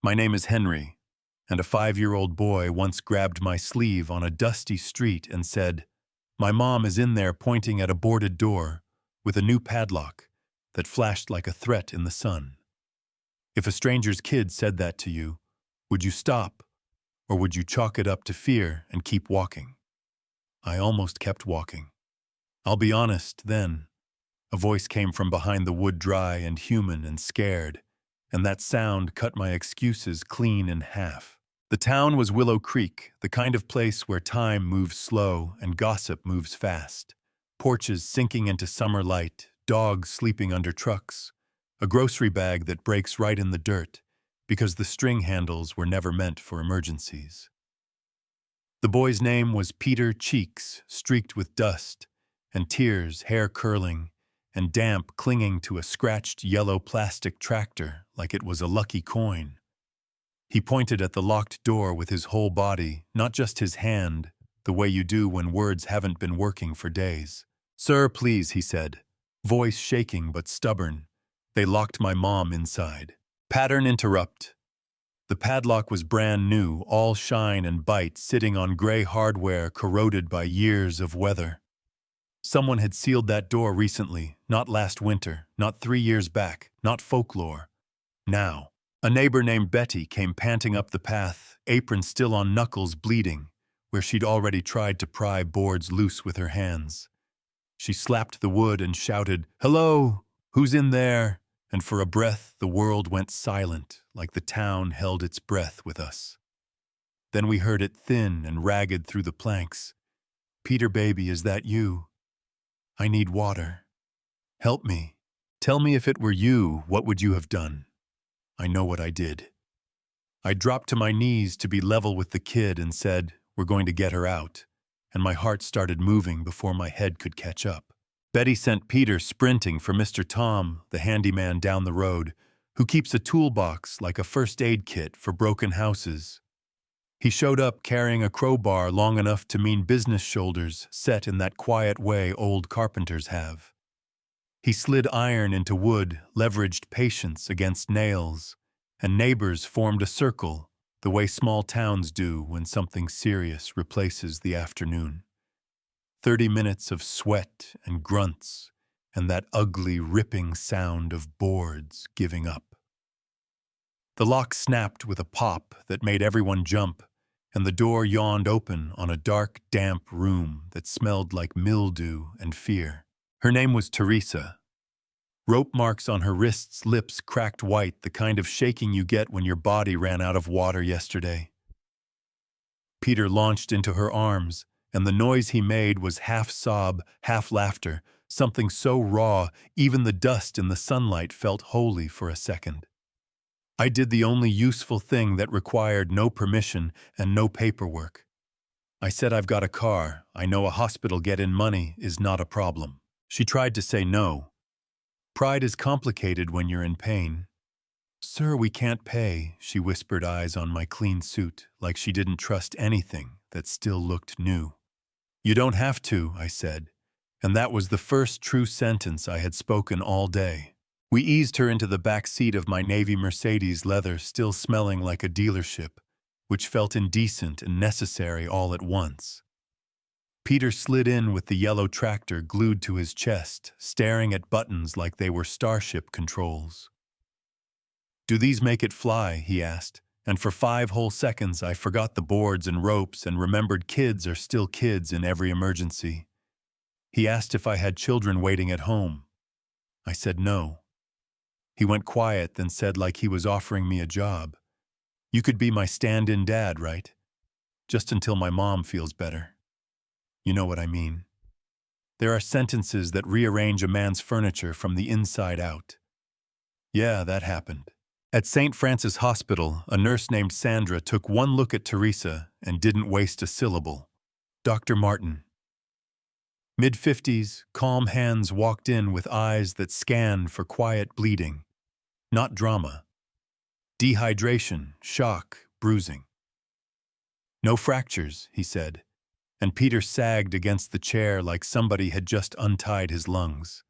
My name is Henry, and a 5-year-old boy once grabbed my sleeve on a dusty street and said, "My mom is in there," pointing at a boarded door with a new padlock that flashed like a threat in the sun. If a stranger's kid said that to you, would you stop, or would you chalk it up to fear and keep walking? I almost kept walking. I'll be honest, then. A voice came from behind the wood, dry and human and scared, and that sound cut my excuses clean in half. The town was Willow Creek, the kind of place where time moves slow and gossip moves fast. Porches sinking into summer light, dogs sleeping under trucks, a grocery bag that breaks right in the dirt because the string handles were never meant for emergencies. The boy's name was Peter, cheeks streaked with dust, and tears, hair curling, and damp clinging to a scratched yellow plastic tractor like it was a lucky coin. He pointed at the locked door with his whole body, not just his hand, the way you do when words haven't been working for days. "Sir, please," he said, voice shaking but stubborn. "They locked my mom inside." Pattern interrupt. The padlock was brand new, all shine and bite, sitting on gray hardware corroded by years of weather. Someone had sealed that door recently, not last winter, not 3 years back, not folklore. Now. A neighbor named Betty came panting up the path, apron still on, knuckles bleeding, where she'd already tried to pry boards loose with her hands. She slapped the wood and shouted, "Hello! Who's in there?" And for a breath the world went silent, like the town held its breath with us. Then we heard it thin and ragged through the planks. "Peter, baby, is that you? I need water. Help me. Tell me, if it were you, what would you have done?" I know what I did. I dropped to my knees to be level with the kid and said, "We're going to get her out," and my heart started moving before my head could catch up. Betty sent Peter sprinting for Mr. Tom, the handyman down the road, who keeps a toolbox like a first aid kit for broken houses. He showed up carrying a crowbar long enough to mean business shoulders, set in that quiet way old carpenters have. He slid iron into wood, leveraged patience against nails, and neighbors formed a circle, the way small towns do when something serious replaces the afternoon. 30 minutes of sweat and grunts, and that ugly, ripping sound of boards giving up. The lock snapped with a pop that made everyone jump, and the door yawned open on a dark, damp room that smelled like mildew and fear. Her name was Teresa. Rope marks on her wrists, lips cracked white, the kind of shaking you get when your body ran out of water yesterday. Peter launched into her arms, and the noise he made was half sob, half laughter, something so raw even the dust in the sunlight felt holy for a second. I did the only useful thing that required no permission and no paperwork. I said, "I've got a car. I know a hospital get-in money is not a problem." She tried to say no. Pride is complicated when you're in pain. "Sir, we can't pay," she whispered, eyes on my clean suit, like she didn't trust anything that still looked new. "You don't have to," I said, and that was the first true sentence I had spoken all day. We eased her into the back seat of my navy Mercedes, leather still smelling like a dealership, which felt indecent and necessary all at once. Peter slid in with the yellow tractor glued to his chest, staring at buttons like they were starship controls. "Do these make it fly?" he asked, and for 5 whole seconds I forgot the boards and ropes and remembered kids are still kids in every emergency. He asked if I had children waiting at home. I said no. He went quiet, then said like he was offering me a job, "You could be my stand-in dad, right? Just until my mom feels better." You know what I mean. There are sentences that rearrange a man's furniture from the inside out. Yeah, that happened. At St. Francis Hospital, a nurse named Sandra took one look at Teresa and didn't waste a syllable. Dr. Martin. Mid-50s, calm hands walked in with eyes that scanned for quiet bleeding. Not drama. Dehydration, shock, bruising. "No fractures," he said, and Peter sagged against the chair like somebody had just untied his lungs.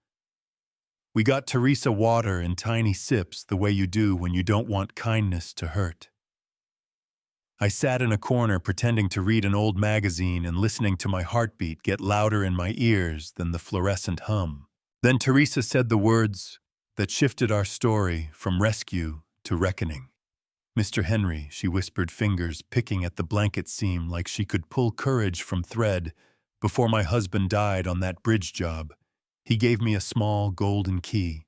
We got Teresa water in tiny sips the way you do when you don't want kindness to hurt. I sat in a corner pretending to read an old magazine and listening to my heartbeat get louder in my ears than the fluorescent hum. Then Teresa said the words that shifted our story from rescue to reckoning. "Mr. Henry," she whispered, fingers picking at the blanket seam like she could pull courage from thread. "Before my husband died on that bridge job, he gave me a small golden key.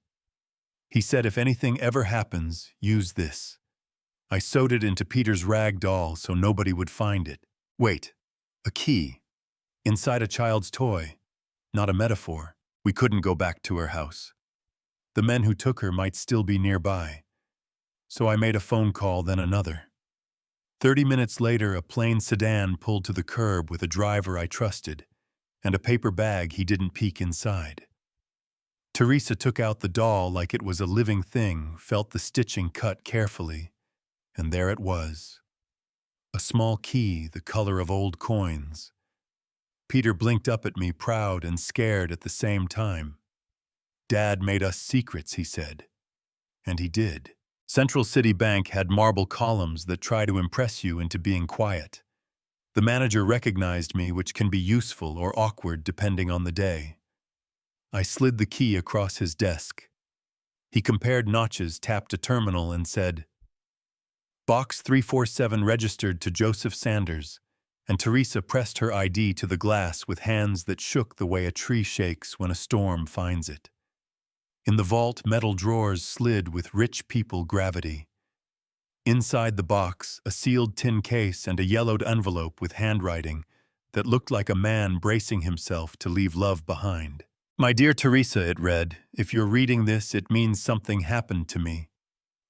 He said if anything ever happens, use this." I sewed it into Peter's rag doll so nobody would find it. Wait, a key? Inside a child's toy? Not a metaphor. We couldn't go back to her house. The men who took her might still be nearby. So I made a phone call, then another. 30 minutes later, a plain sedan pulled to the curb with a driver I trusted, and a paper bag he didn't peek inside. Teresa took out the doll like it was a living thing, felt the stitching cut carefully, and there it was. A small key the color of old coins. Peter blinked up at me, proud and scared at the same time. "Dad made us secrets," he said. And he did. Central City Bank had marble columns that try to impress you into being quiet. The manager recognized me, which can be useful or awkward depending on the day. I slid the key across his desk. He compared notches, tapped a terminal, and said, "Box 347 registered to Joseph Sanders," and Teresa pressed her ID to the glass with hands that shook the way a tree shakes when a storm finds it. In the vault, metal drawers slid with rich people gravity. Inside the box, a sealed tin case and a yellowed envelope with handwriting that looked like a man bracing himself to leave love behind. "My dear Teresa," it read, "if you're reading this, it means something happened to me.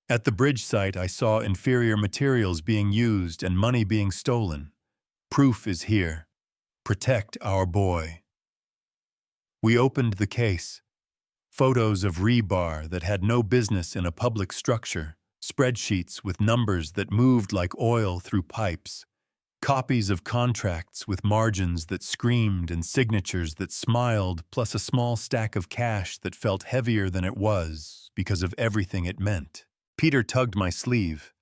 At the bridge site, I saw inferior materials being used and money being stolen. Proof is here. Protect our boy." We opened the case. Photos of rebar that had no business in a public structure, spreadsheets with numbers that moved like oil through pipes, copies of contracts with margins that screamed and signatures that smiled, plus a small stack of cash that felt heavier than it was because of everything it meant. Peter tugged my sleeve.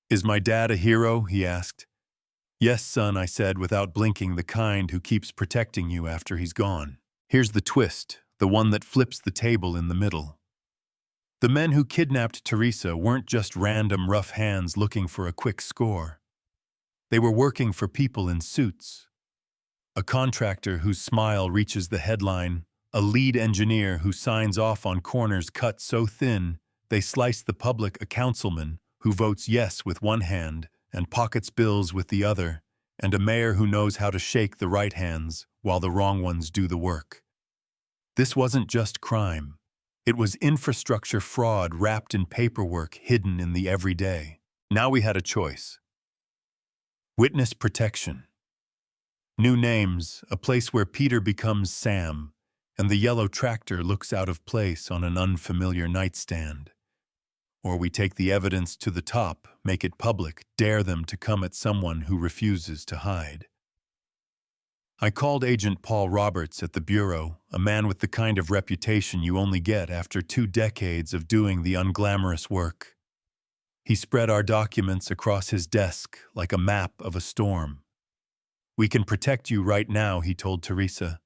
"Is my dad a hero?" he asked. "Yes, son," I said without blinking, "the kind who keeps protecting you after he's gone. Here's the twist, the one that flips the table in the middle. The men who kidnapped Teresa weren't just random rough hands looking for a quick score. They were working for people in suits. A contractor whose smile reaches the headline, a lead engineer who signs off on corners cut so thin they slice the public, a councilman who votes yes with one hand and pockets bills with the other, and a mayor who knows how to shake the right hands while the wrong ones do the work. This wasn't just crime. It was infrastructure fraud wrapped in paperwork hidden in the everyday. Now we had a choice. Witness protection. New names, a place where Peter becomes Sam, and the yellow tractor looks out of place on an unfamiliar nightstand. Or we take the evidence to the top, make it public, dare them to come at someone who refuses to hide. I called Agent Paul Roberts at the Bureau, a man with the kind of reputation you only get after 2 decades of doing the unglamorous work. He spread our documents across his desk like a map of a storm. "We can protect you right now," he told Teresa,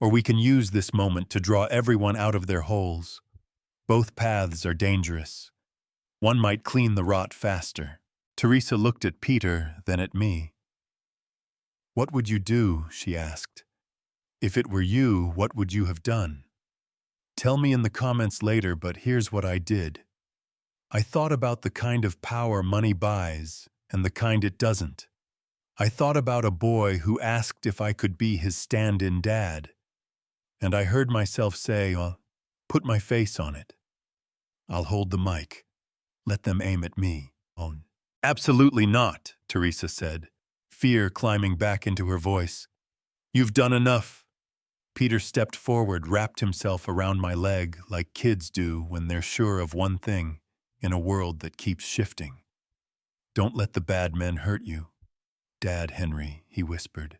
"or we can use this moment to draw everyone out of their holes. Both paths are dangerous. One might clean the rot faster." Teresa looked at Peter, then at me. "What would you do?" she asked. "If it were you, what would you have done? Tell me in the comments later, but here's what I did. I thought about the kind of power money buys and the kind it doesn't. I thought about a boy who asked if I could be his stand-in dad. And I heard myself say, "I'll put my face on it. I'll hold the mic. Let them aim at me." "Oh, absolutely not," Teresa said, fear climbing back into her voice. "You've done enough." Peter stepped forward, wrapped himself around my leg like kids do when they're sure of one thing in a world that keeps shifting. "Don't let the bad men hurt you. Dad, Henry," he whispered.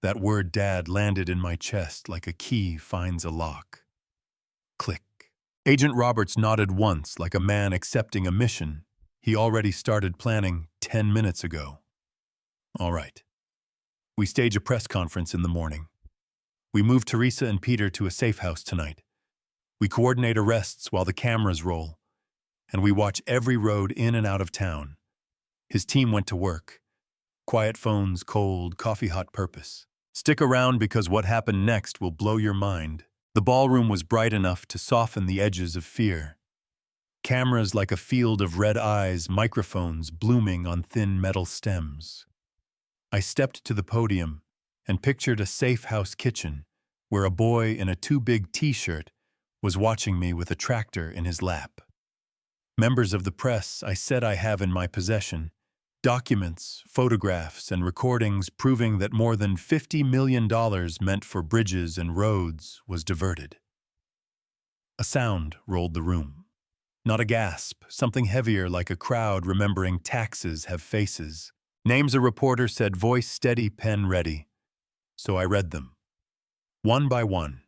That word "dad" landed in my chest like a key finds a lock. Click. Agent Roberts nodded once like a man accepting a mission he already started planning 10 minutes ago. All right. We stage a press conference in the morning. We move Teresa and Peter to a safe house tonight. We coordinate arrests while the cameras roll, and we watch every road in and out of town. His team went to work. Quiet phones, cold, coffee-hot purpose. Stick around because what happened next will blow your mind. The ballroom was bright enough to soften the edges of fear. Cameras like a field of red eyes, microphones blooming on thin metal stems. I stepped to the podium and pictured a safe house kitchen where a boy in a too big t-shirt was watching me with a tractor in his lap. Members of the press, I said I have in my possession documents, photographs, and recordings proving that more than $50 million meant for bridges and roads was diverted. A sound rolled the room. Not a gasp, something heavier like a crowd remembering taxes have faces. Names a reporter said, voice steady, pen ready. So I read them. One by one.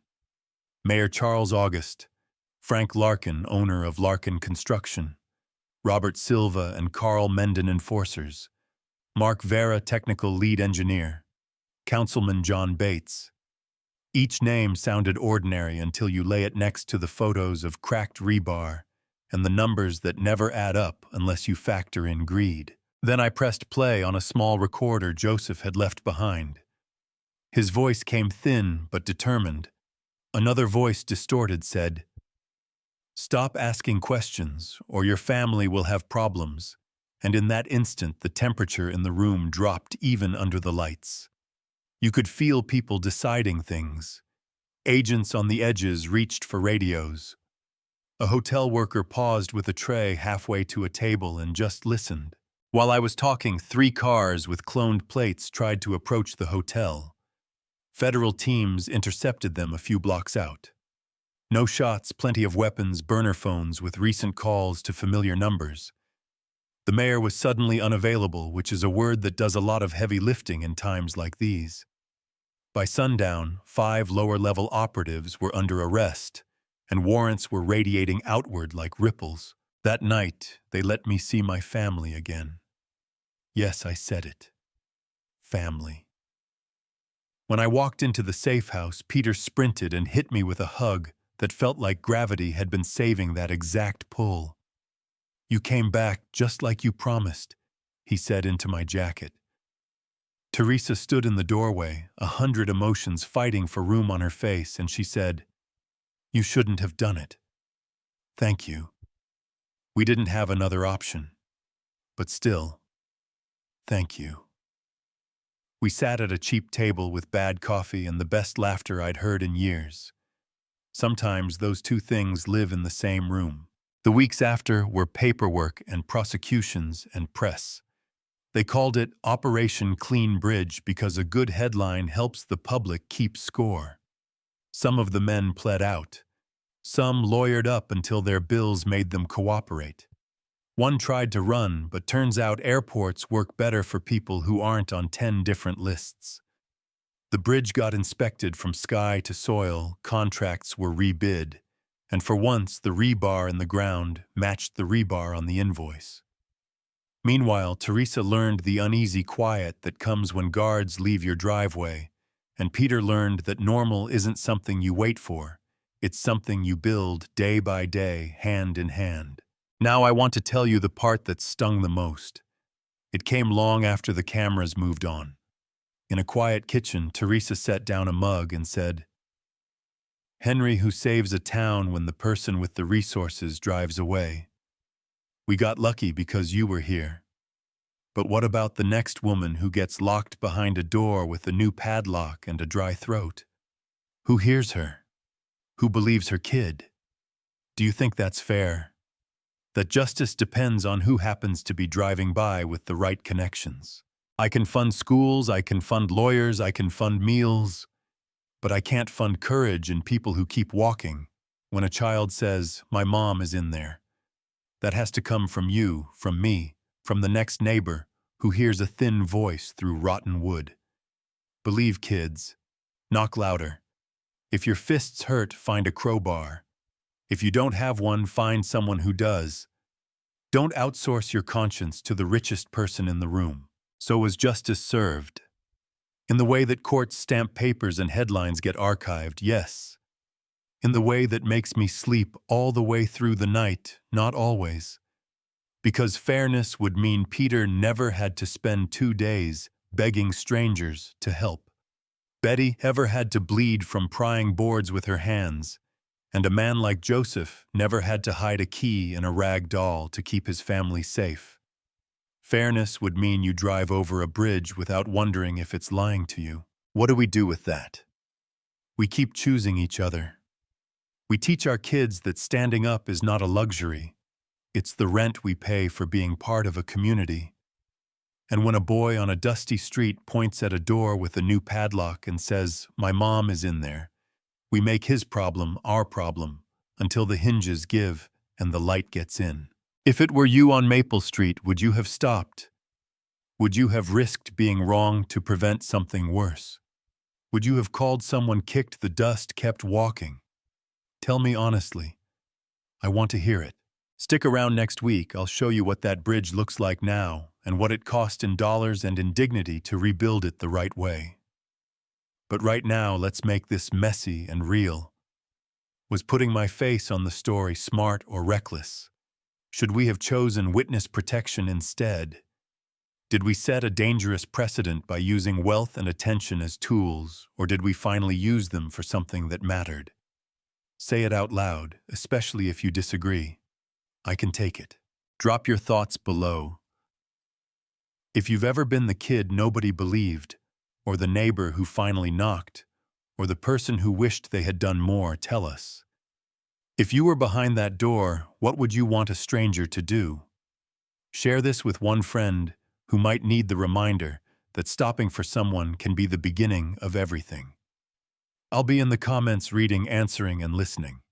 Mayor Charles August, Frank Larkin, owner of Larkin Construction, Robert Silva and Carl Menden enforcers, Mark Vera, technical lead engineer, Councilman John Bates. Each name sounded ordinary until you lay it next to the photos of cracked rebar and the numbers that never add up unless you factor in greed. Then I pressed play on a small recorder Joseph had left behind. His voice came thin but determined. Another voice, distorted, said, "Stop asking questions, or your family will have problems." And in that instant, the temperature in the room dropped even under the lights. You could feel people deciding things. Agents on the edges reached for radios. A hotel worker paused with a tray halfway to a table and just listened. While I was talking, 3 cars with cloned plates tried to approach the hotel. Federal teams intercepted them a few blocks out. No shots, plenty of weapons, burner phones with recent calls to familiar numbers. The mayor was suddenly unavailable, which is a word that does a lot of heavy lifting in times like these. By sundown, 5 lower-level operatives were under arrest, and warrants were radiating outward like ripples. That night, they let me see my family again. Yes, I said it. Family. When I walked into the safe house, Peter sprinted and hit me with a hug that felt like gravity had been saving that exact pull. "You came back just like you promised," he said into my jacket. Teresa stood in the doorway, 100 emotions fighting for room on her face, and she said, "You shouldn't have done it. Thank you. We didn't have another option. But still, thank you." We sat at a cheap table with bad coffee and the best laughter I'd heard in years. Sometimes those two things live in the same room. The weeks after were paperwork and prosecutions and press. They called it Operation Clean Bridge because a good headline helps the public keep score. Some of the men pled out. Some lawyered up until their bills made them cooperate. One tried to run, but turns out airports work better for people who aren't on 10 different lists. The bridge got inspected from sky to soil, contracts were rebid, and for once the rebar in the ground matched the rebar on the invoice. Meanwhile, Teresa learned the uneasy quiet that comes when guards leave your driveway, and Peter learned that normal isn't something you wait for, it's something you build day by day, hand in hand. Now I want to tell you the part that stung the most. It came long after the cameras moved on. In a quiet kitchen, Teresa set down a mug and said, "Henry who saves a town when the person with the resources drives away. We got lucky because you were here. But what about the next woman who gets locked behind a door with a new padlock and a dry throat? Who hears her? Who believes her kid? Do you think that's fair? That justice depends on who happens to be driving by with the right connections. I can fund schools, I can fund lawyers, I can fund meals, but I can't fund courage in people who keep walking when a child says, 'My mom is in there.' That has to come from you, from me, from the next neighbor who hears a thin voice through rotten wood. Believe, kids. Knock louder. If your fists hurt, find a crowbar. If you don't have one, find someone who does. Don't outsource your conscience to the richest person in the room. So was justice served? In the way that courts stamp papers and headlines get archived, yes. In the way that makes me sleep all the way through the night, not always. Because fairness would mean Peter never had to spend 2 days begging strangers to help. Betty ever had to bleed from prying boards with her hands, and a man like Joseph never had to hide a key in a rag doll to keep his family safe. Fairness would mean you drive over a bridge without wondering if it's lying to you. What do we do with that? We keep choosing each other. We teach our kids that standing up is not a luxury. It's the rent we pay for being part of a community. And when a boy on a dusty street points at a door with a new padlock and says, "My mom is in there," we make his problem our problem until the hinges give and the light gets in. If it were you on Maple Street, would you have stopped? Would you have risked being wrong to prevent something worse? Would you have called someone, kicked the dust, kept walking? Tell me honestly. I want to hear it. Stick around next week. I'll show you what that bridge looks like now and what it cost in dollars and in dignity to rebuild it the right way. But right now, let's make this messy and real. Was putting my face on the story smart or reckless? Should we have chosen witness protection instead? Did we set a dangerous precedent by using wealth and attention as tools, or did we finally use them for something that mattered? Say it out loud, especially if you disagree. I can take it. Drop your thoughts below. If you've ever been the kid nobody believed, or the neighbor who finally knocked, or the person who wished they had done more, tell us. If you were behind that door, what would you want a stranger to do? Share this with one friend who might need the reminder that stopping for someone can be the beginning of everything. I'll be in the comments reading, answering, and listening.